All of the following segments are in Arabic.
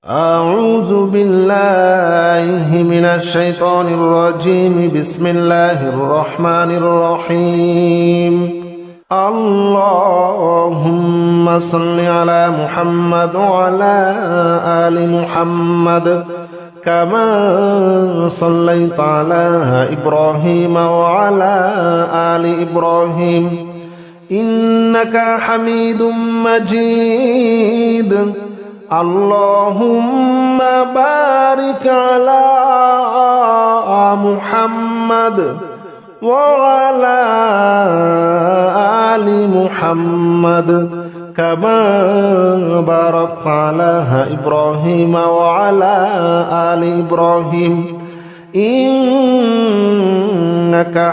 أعوذ بالله من الشيطان الرجيم. بسم الله الرحمن الرحيم. اللهم صل على محمد وعلى آل محمد كما صليت على إبراهيم وعلى آل إبراهيم إنك حميد مجيد. اللهم بارك على محمد وعلى آل محمد كما باركت على إبراهيم وعلى آل إبراهيم إنك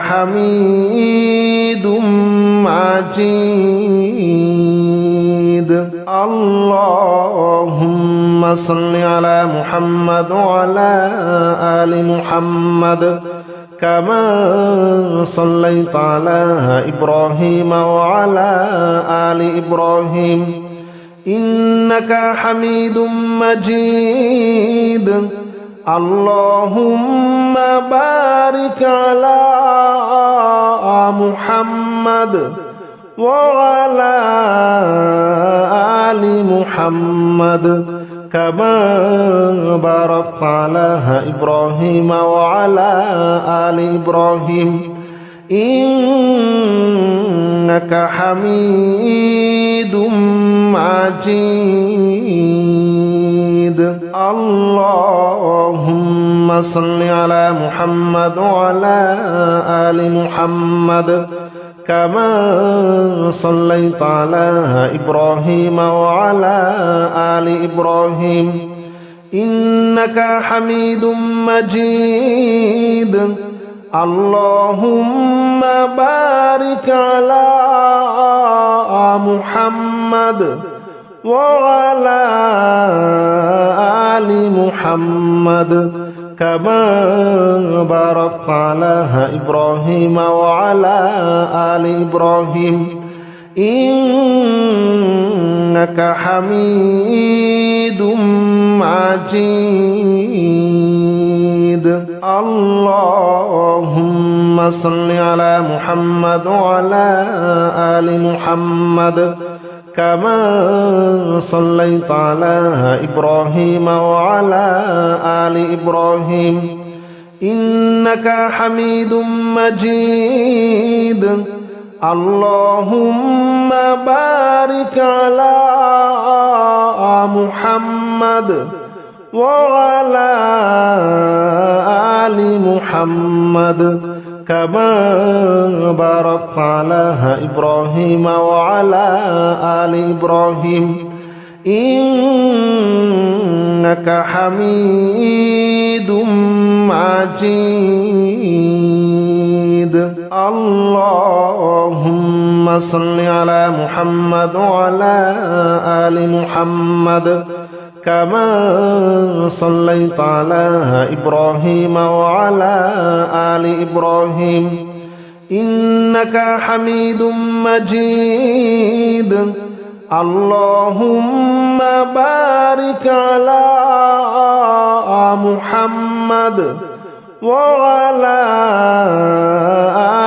حميد مجيد. اللهم صل على محمد وعلى آل محمد كما صليت على إبراهيم وعلى آل إبراهيم إنك حميد مجيد. اللهم بارك على محمد وعلى آل محمد كما باركت على إبراهيم وعلى آل إبراهيم إنك حميد مجيد. اللهم صل على محمد وعلى آل محمد كما صليت على إبراهيم وعلى آل إبراهيم إنك حميد مجيد. اللهم بارك على محمد وعلى آل محمد كما باركت على إبراهيم وعلى آل إبراهيم إنك حميد مجيد. اللهم صل على محمد وعلى آل محمد كما صليت على إبراهيم وعلى آل إبراهيم إنك حميد مجيد. اللهم بارك على محمد وعلى آل محمد كما باركت على إبراهيم وعلى آل إبراهيم إنك حميد مجيد. اللهم صل على محمد وعلى آل محمد كما صليت على إبراهيم وعلى آل إبراهيم إنك حميد مجيد. اللهم بارك على محمد وعلى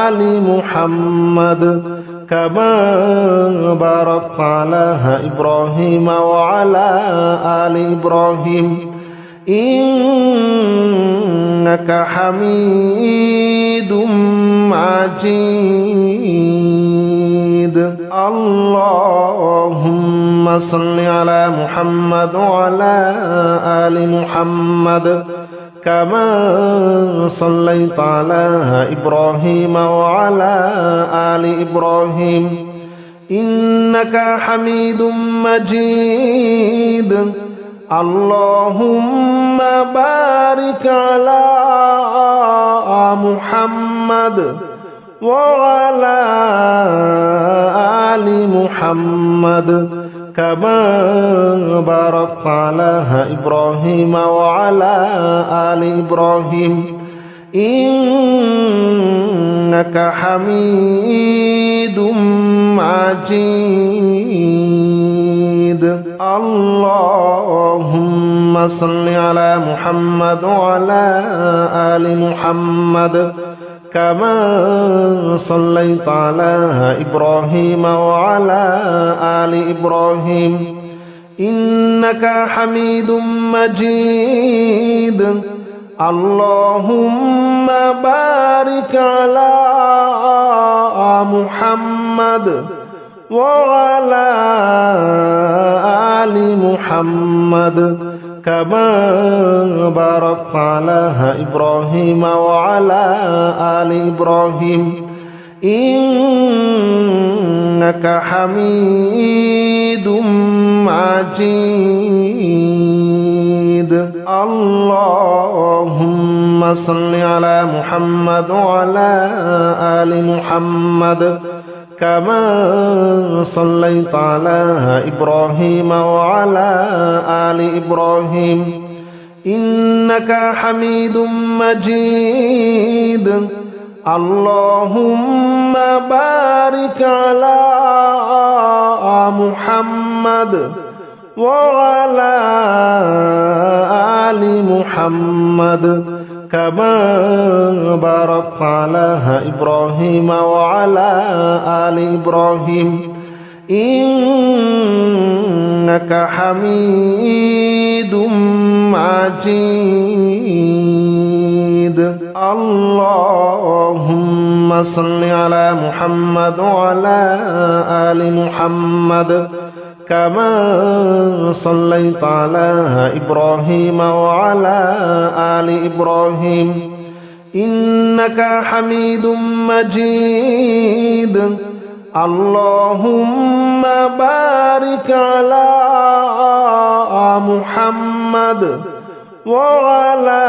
آل محمد كما باركت على إبراهيم وعلى آل إبراهيم إنك حميد مجيد. اللهم صل على محمد وعلى آل محمد كما صليت على إبراهيم وعلى آل إبراهيم إنك حميد مجيد. اللهم بارك على محمد وعلى آل محمد كما باركت على إبراهيم وعلى آل إبراهيم إنك حميد مجيد. اللهم صل على محمد وعلى آل محمد كما صليت على إبراهيم وعلى آل إبراهيم إنك حميد مجيد اللهم بارك على محمد وعلى آل محمد كما باركت على إبراهيم وعلى آل إبراهيم إنك حميد مجيد اللهم صل على محمد وعلى آل محمد كما صليت على إبراهيم وعلى آل إبراهيم إنك حميد مجيد اللهم بارك على محمد وعلى آل محمد كما باركت على إبراهيم وعلى آل إبراهيم إنك حميد مجيد اللهم صل على محمد وعلى آل محمد كما صليت على إبراهيم وعلى آل إبراهيم إنك حميد مجيد اللهم بارك على محمد وعلى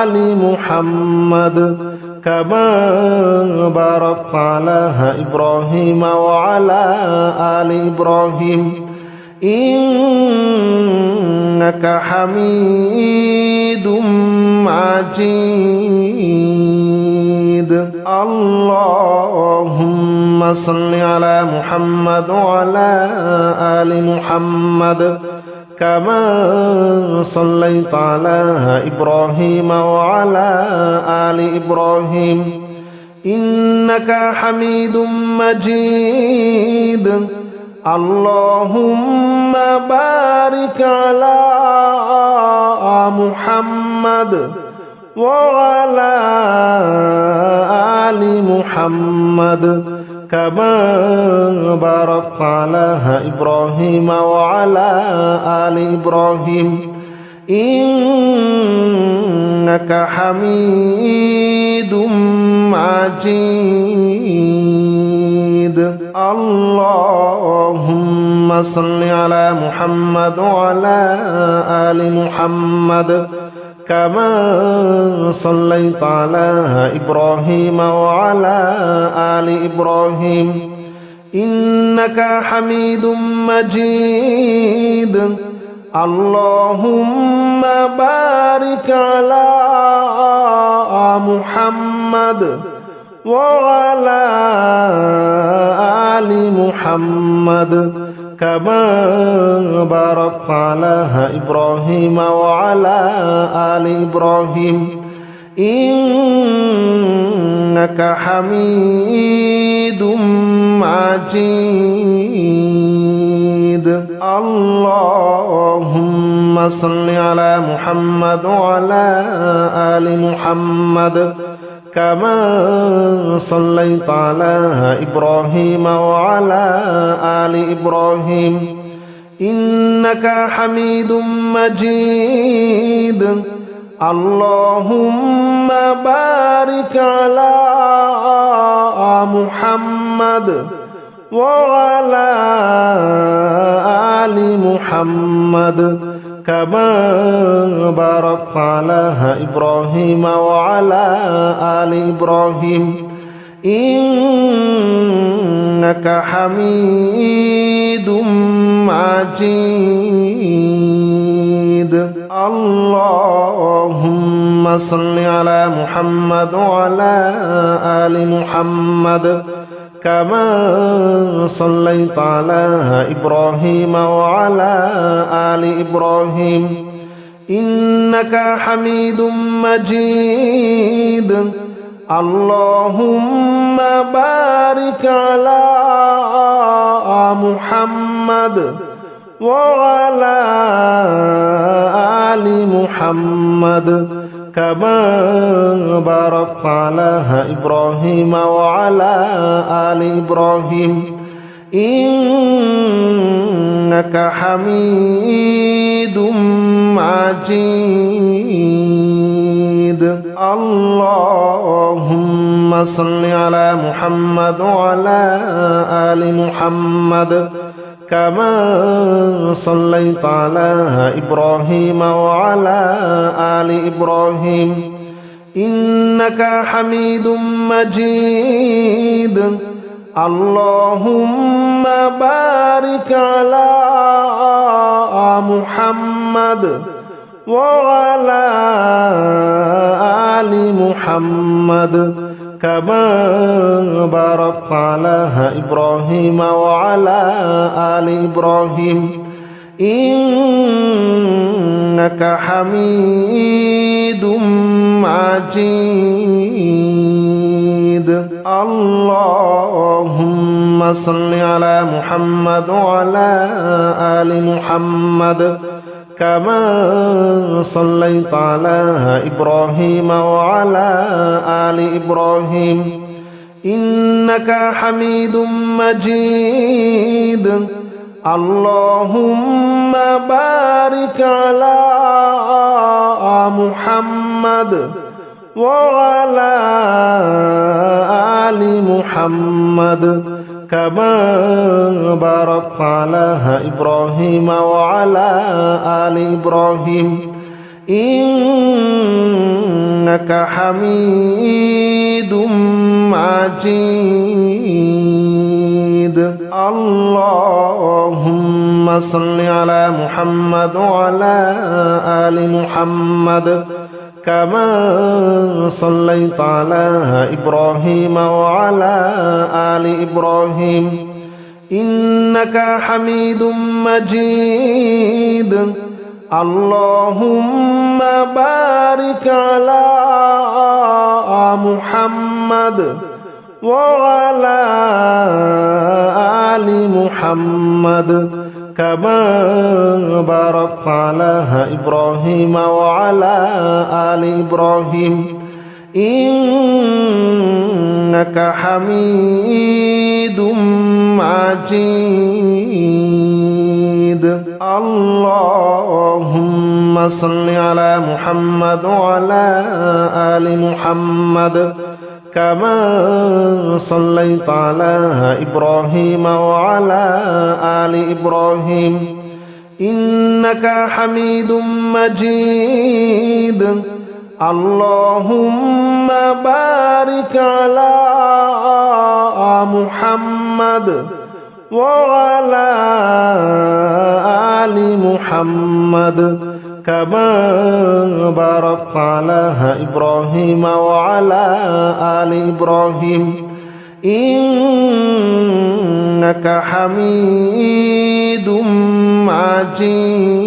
آل محمد كما باركت على إبراهيم وعلى آل إبراهيم إنك حميد مجيد اللهم صل على محمد وعلى آل محمد كما صليت على إبراهيم وعلى آل إبراهيم إنك حميد مجيد اللهم بارك على محمد وعلى آل محمد كما باركت على إبراهيم وعلى آل إبراهيم إنك حميد مجيد اللهم صل على محمد وعلى آل محمد كما صليت على إبراهيم وعلى آل إبراهيم إنك حميد مجيد اللهم بارك على محمد وعلى آل محمد كما باركت على إبراهيم وعلى آل إبراهيم إنك حميد مجيد اللهم صل على محمد وعلى آل محمد كما صليت على إبراهيم وعلى آل إبراهيم إنك حميد مجيد اللهم بارك على محمد وعلى آل محمد كما باركت على إبراهيم وعلى آل إبراهيم إنك حميد مجيد اللهم صل على محمد وعلى آل محمد كما صليت على إبراهيم وعلى آل إبراهيم إنك حميد مجيد اللهم بارك على محمد وعلى آل محمد كما باركت على إبراهيم وعلى آل إبراهيم إنك حميد مجيد اللهم صل على محمد وعلى آل محمد كما صليت على إبراهيم وعلى آل إبراهيم إنك حميد مجيد اللهم بارك على محمد وعلى آل محمد كما باركت على إبراهيم وعلى آل إبراهيم إنك حميد مجيد اللهم صل على محمد وعلى آل محمد كما صليت على إبراهيم وعلى آل إبراهيم إنك حميد مجيد اللهم بارك على محمد وعلى آل محمد كما باركت على إبراهيم وعلى آل إبراهيم إنك حميد مجيد اللهم صل على محمد وعلى آل محمد كما صليت على إبراهيم وعلى آل إبراهيم إنك حميد مجيد اللهم بارك على محمد وعلى آل محمد كما باركت على إبراهيم وعلى آل إبراهيم إنك حميد مجيد اللهم صل على محمد وعلى آل محمد كما صليت على إبراهيم وعلى آل إبراهيم إنك حميد مجيد اللهم بارك على محمد وعلى آل محمد كما باركت على إبراهيم وعلى آل إبراهيم إنك حميد مجيد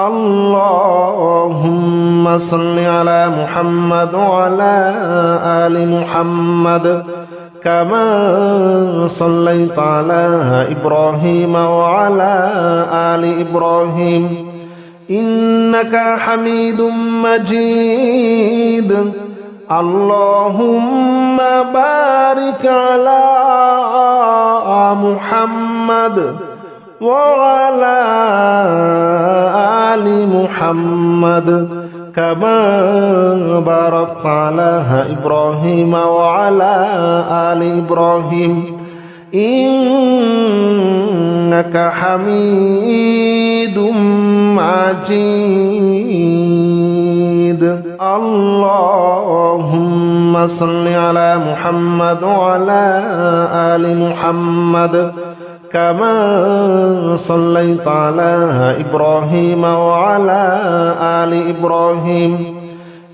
اللهم صل على محمد وعلى آل محمد كما صليت على إبراهيم وعلى آل إبراهيم إنك حميد مجيد اللهم بارك على محمد وعلى آل محمد كما باركت على إبراهيم وعلى آل إبراهيم إنك حميد مجيد اللهم صل على محمد وعلى آل محمد كما صليت على إبراهيم وعلى آل إبراهيم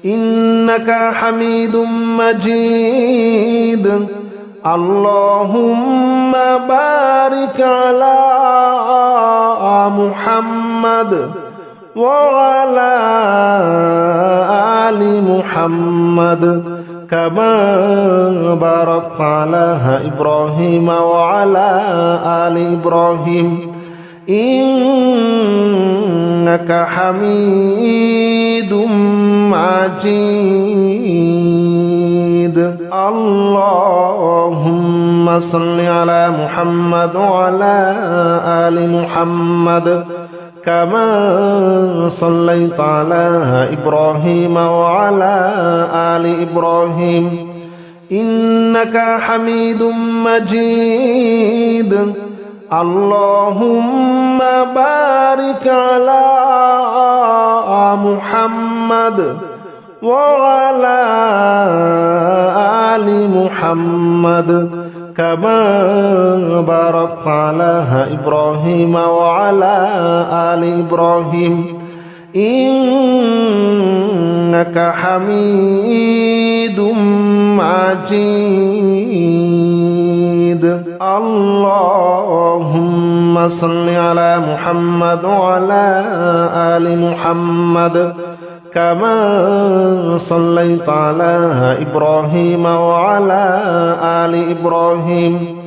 إنك حميد مجيد اللهم بارك على محمد وعلى آل محمد كما باركت على إبراهيم وعلى آل إبراهيم إنك حميد مجيد اللهم صل على محمد وعلى آل محمد كما صليت على إبراهيم وعلى آل إبراهيم إنك حميد مجيد اللهم بارك على محمد وعلى آل محمد كما باركت على إبراهيم وعلى آل إبراهيم إنك حميد مجيد اللهم صل على محمد وعلى آل محمد كما صليت على إبراهيم وعلى آل إبراهيم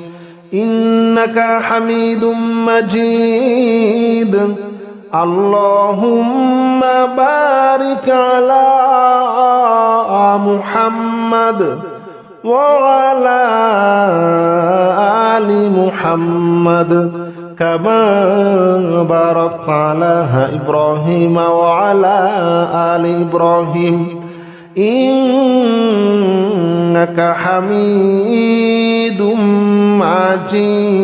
إنك حميد مجيد اللهم بارك على محمد وعلى آل محمد كما باركت على إبراهيم وعلى آل إبراهيم إنك حميد مجيد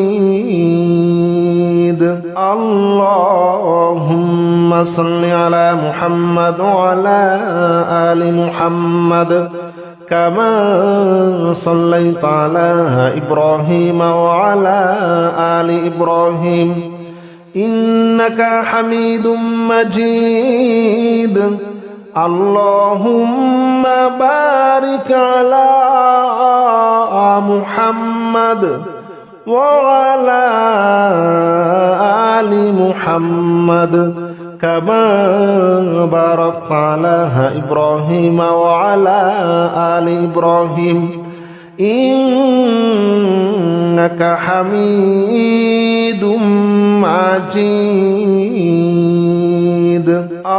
اللهم صل على محمد وعلى آل محمد كما صليت على إبراهيم وعلى آل إبراهيم إنك حميد مجيد اللهم بارك على محمد وعلى آل محمد كما باركت على إبراهيم وعلى آل إبراهيم إنك حميد مجيد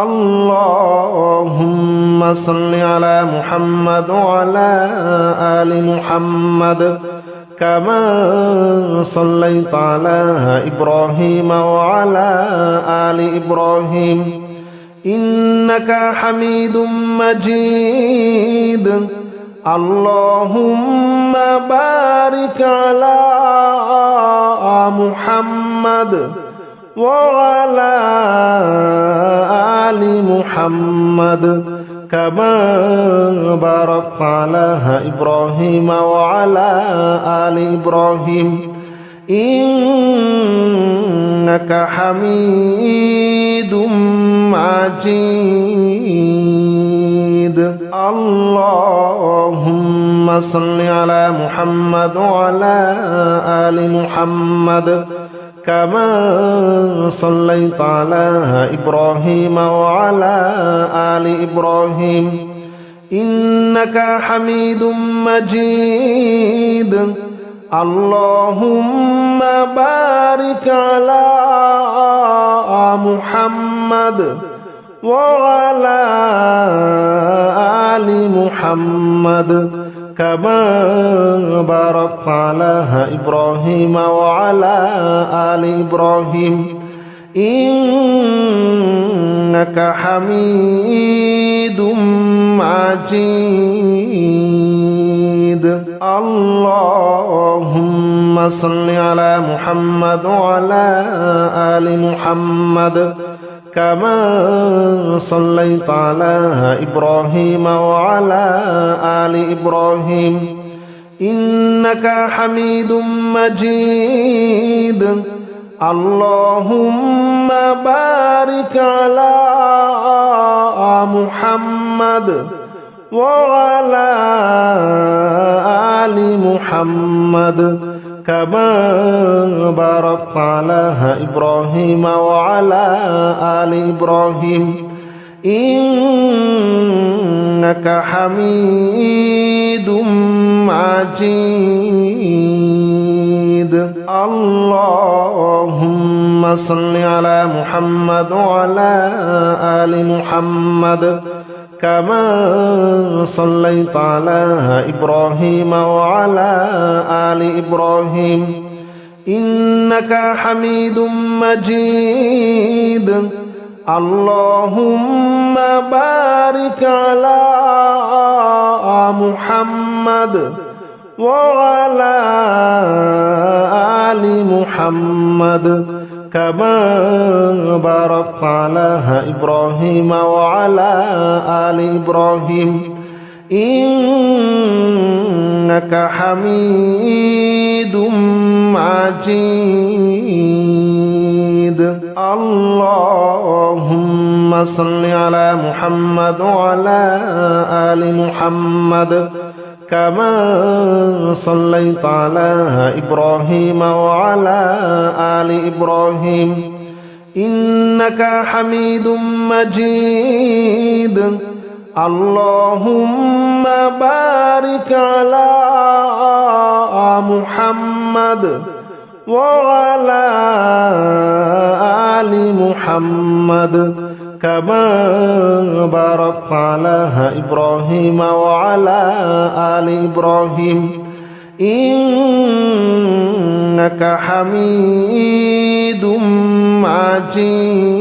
اللهم صل على محمد وعلى آل محمد كما صليت على إبراهيم وعلى آل إبراهيم إنك حميد مجيد اللهم بارك على محمد وعلى آل محمد كما باركت على إبراهيم وعلى آل إبراهيم إنك حميد مجيد اللهم صل على محمد وعلى آل محمد كما صليت على إبراهيم وعلى آل إبراهيم إنك حميد مجيد اللهم بارك على محمد وعلى آل محمد كما باركت على إبراهيم وعلى آل إبراهيم إنك حميد مجيد اللهم صل على محمد وعلى آل محمد كما صليت على إبراهيم وعلى آل إبراهيم إنك حميد مجيد اللهم بارك على محمد وعلى آل محمد كما باركت على إبراهيم وعلى آل إبراهيم إنك حميد مجيد اللهم صل على محمد وعلى آل محمد كما صليت على إبراهيم وعلى آل إبراهيم إنك حميد مجيد اللهم بارك على محمد وعلى آل محمد كما باركت على إبراهيم وعلى آل إبراهيم إنك حميد مجيد اللهم صل على محمد وعلى آل محمد كما صليت على إبراهيم وعلى آل إبراهيم إنك حميد مجيد اللهم بارك على محمد وعلى آل محمد كما باركت على إبراهيم وعلى آل إبراهيم إنك حميد مجيد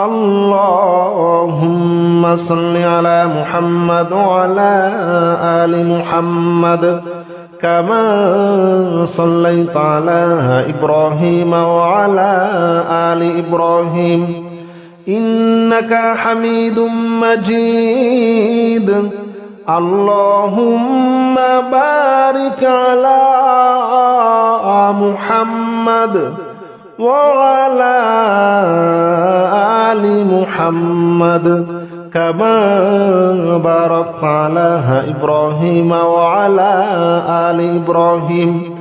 اللهم صل على محمد وعلى آل محمد كما صليت على إبراهيم وعلى آل إبراهيم إنك حميد مجيد اللهم بارك على محمد وعلى آل محمد كما باركت على إبراهيم وعلى آل إبراهيم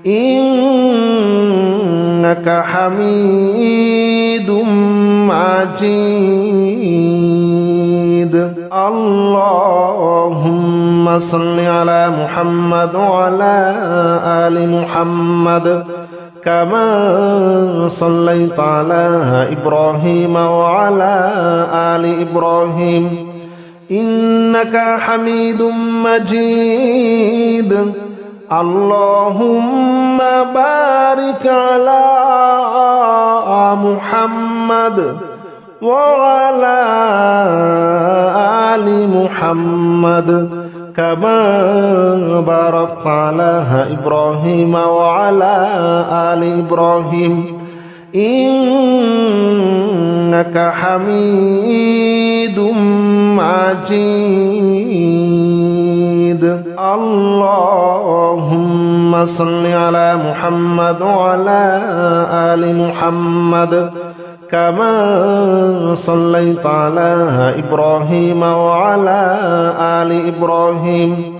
إنك حميد مجيد اللهم صل على محمد وعلى آل محمد كما صليت على إبراهيم وعلى آل إبراهيم إنك حميد مجيد اللهم بارك على محمد وعلى آل محمد كما باركت على إبراهيم وعلى آل إبراهيم إنك حميد مجيد اللهم صل على محمد وعلى آل محمد كما صليت على إبراهيم وعلى آل إبراهيم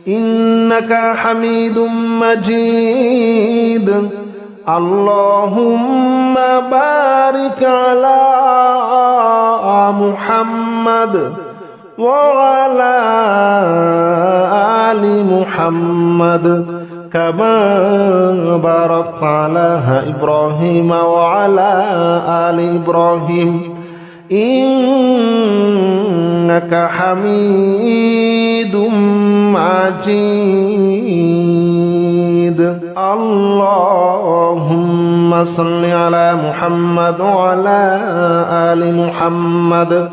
إنك حميد مجيد اللهم بارك على محمد وعلى آل محمد كما باركت على إبراهيم وعلى آل إبراهيم إنك حميد مجيد اللهم صل على محمد وعلى آل محمد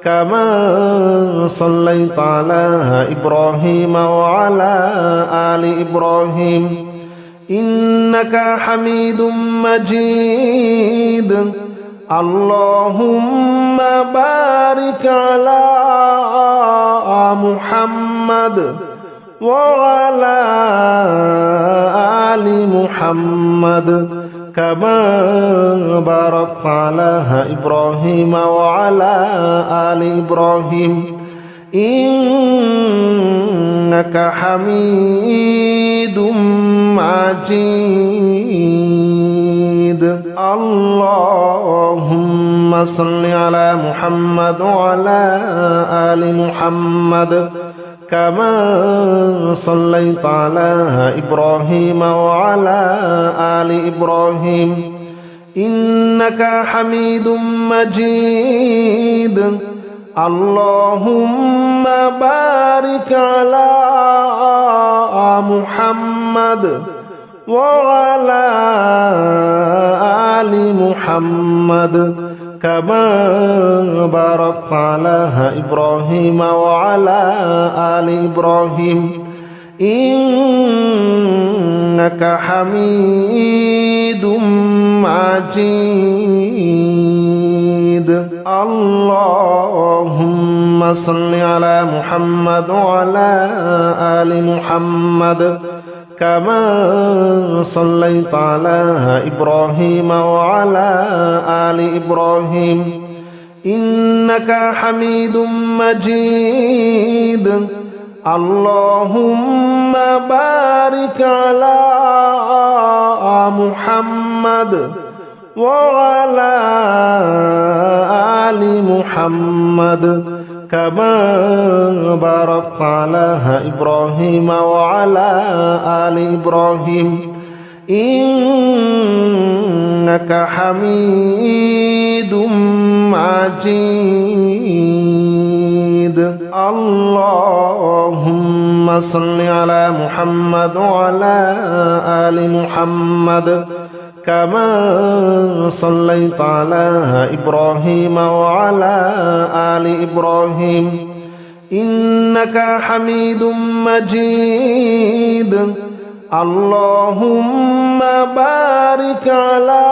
كما صليت على إبراهيم وعلى آل إبراهيم إنك حميد مجيد اللهم بارك على محمد وعلى آل محمد كما باركت على إبراهيم وعلى آل إبراهيم إنك حميد مجيد اللهم صل على محمد وعلى آل محمد كما صليت على إبراهيم وعلى آل إبراهيم إنك حميد مجيد اللهم بارك على محمد وعلى آل محمد كما باركت على إبراهيم وعلى آل إبراهيم إنك حميد مجيد اللهم صل على محمد وعلى آل محمد كما صليت على إبراهيم وعلى آل إبراهيم إنك حميد مجيد اللهم بارك على محمد وعلى آل محمد كما باركت على إبراهيم وعلى آل إبراهيم إنك حميد مجيد اللهم صل على محمد وعلى آل محمد كما صليت على إبراهيم وعلى آل إبراهيم إنك حميد مجيد اللهم بارك على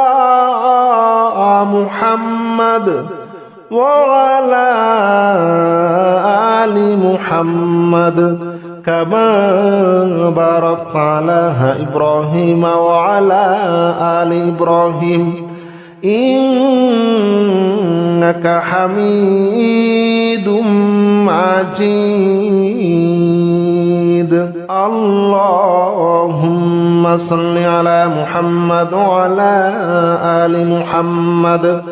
محمد وعلى آل محمد كما باركت على إبراهيم وعلى آل إبراهيم إنك حميد مجيد اللهم صل على محمد وعلى آل محمد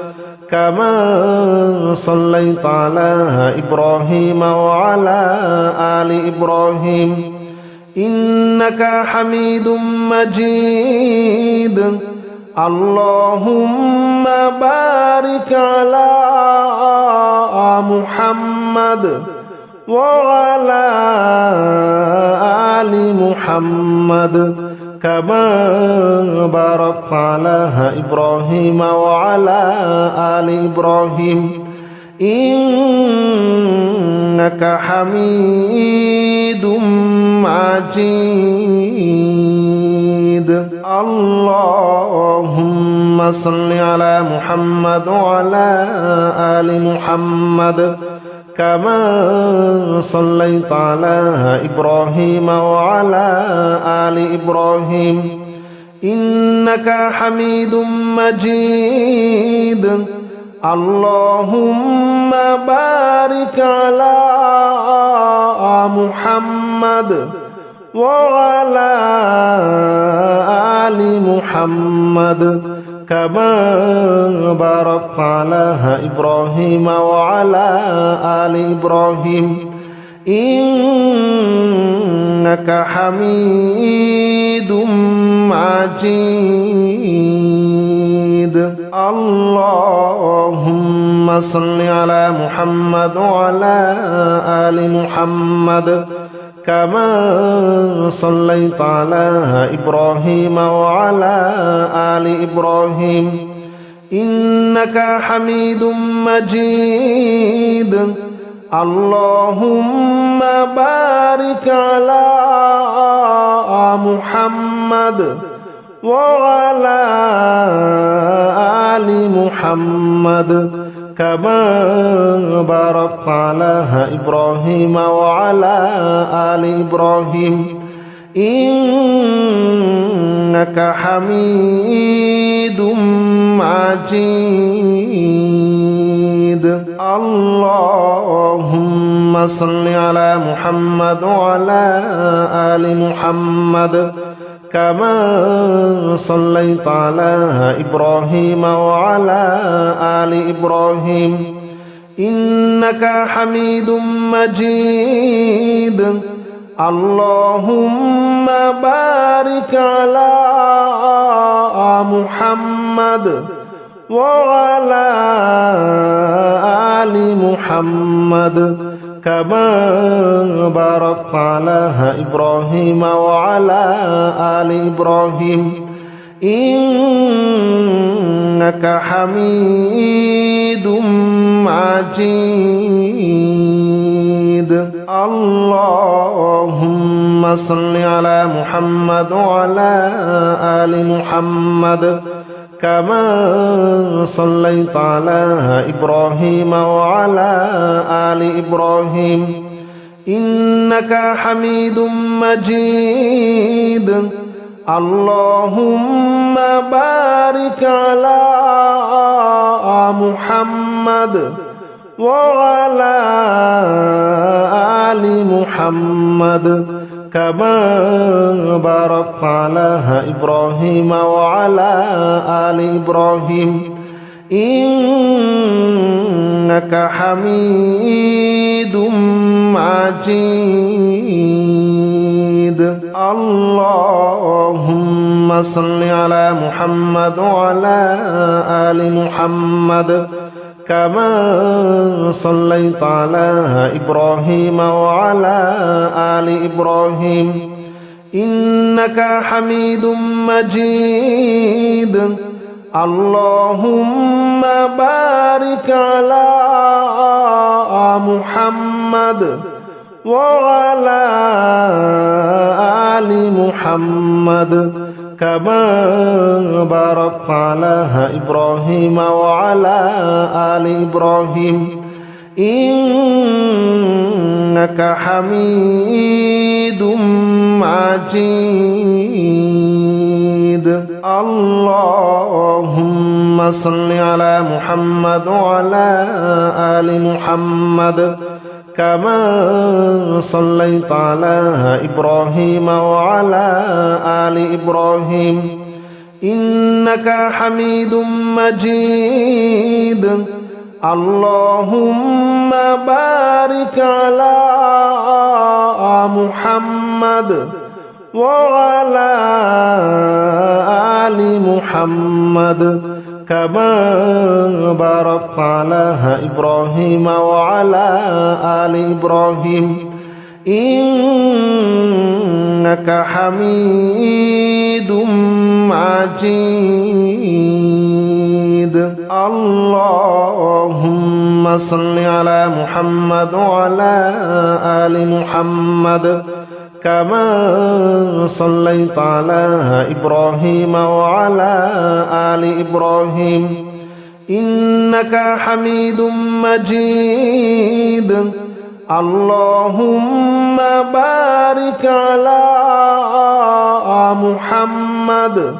كما صليت على إبراهيم وعلى آل إبراهيم إنك حميد مجيد اللهم بارك على محمد وعلى آل محمد كما باركت على إبراهيم وعلى آل إبراهيم إنك حميد مجيد اللهم صل على محمد وعلى آل محمد كما صليت على إبراهيم وعلى آل إبراهيم إنك حميد مجيد اللهم بارك على محمد وعلى آل محمد كما باركت على إبراهيم وعلى آل إبراهيم إنك حميد مجيد اللهم صل على محمد وعلى آل محمد كما صليت على إبراهيم وعلى آل إبراهيم إنك حميد مجيد اللهم بارك على محمد وعلى آل محمد كما باركت على إبراهيم وعلى آل إبراهيم إنك حميد مجيد اللهم صل على محمد وعلى آل محمد كما صليت على إبراهيم وعلى آل إبراهيم إنك حميد مجيد اللهم بارك على محمد وعلى آل محمد كما باركت على إبراهيم وعلى آل إبراهيم إنك حميد مجيد اللهم صل على محمد وعلى آل محمد كما صليت على إبراهيم وعلى آل إبراهيم إنك حميد مجيد اللهم بارك على محمد وعلى آل محمد كما باركت على إبراهيم وعلى آل إبراهيم إنك حميد مجيد اللهم صل على محمد وعلى آل محمد كما صليت على إبراهيم وعلى آل إبراهيم إنك حميد مجيد اللهم بارك على محمد وعلى آل محمد كما باركت على إبراهيم وعلى آل إبراهيم إنك حميد مجيد اللهم صل على محمد وعلى آل محمد كما صليت على إبراهيم وعلى آل إبراهيم إنك حميد مجيد اللهم بارك على محمد وعلى آل محمد كما باركت على إبراهيم وعلى آل إبراهيم إنك حميد مجيد اللهم صل على محمد وعلى آل محمد كما صليت على إبراهيم وعلى آل إبراهيم إنك حميد مجيد اللهم بارك على محمد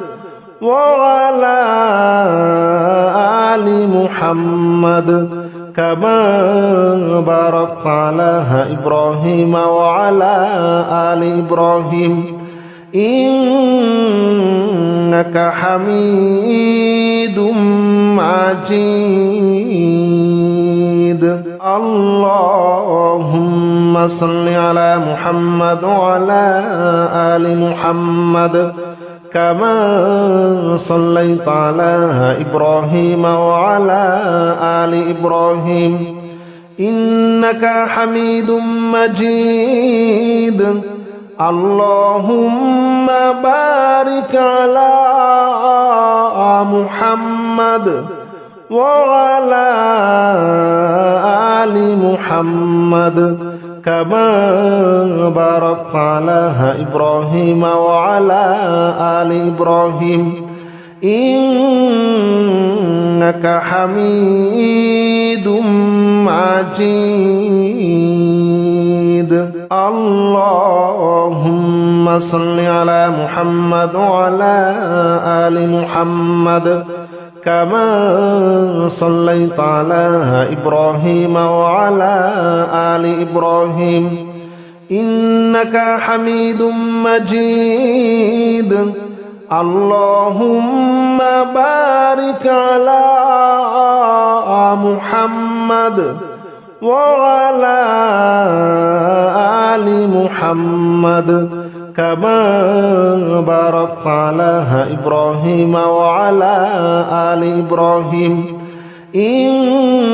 وعلى آل محمد كما باركت على إبراهيم وعلى آل إبراهيم إنك حميد مجيد اللهم صل على محمد وعلى آل محمد كما صليت على إبراهيم وعلى آل إبراهيم إنك حميد مجيد اللهم بارك على محمد وعلى آل محمد كما باركت على إبراهيم وعلى آل إبراهيم إنك حميد مجيد اللهم صل على محمد وعلى آل محمد كما صليت على إبراهيم وعلى آل إبراهيم إنك حميد مجيد اللهم بارك على محمد وعلى آل محمد كما باركت على إبراهيم وعلى آل إبراهيم إنك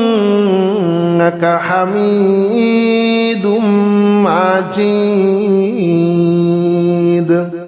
حميد مجيد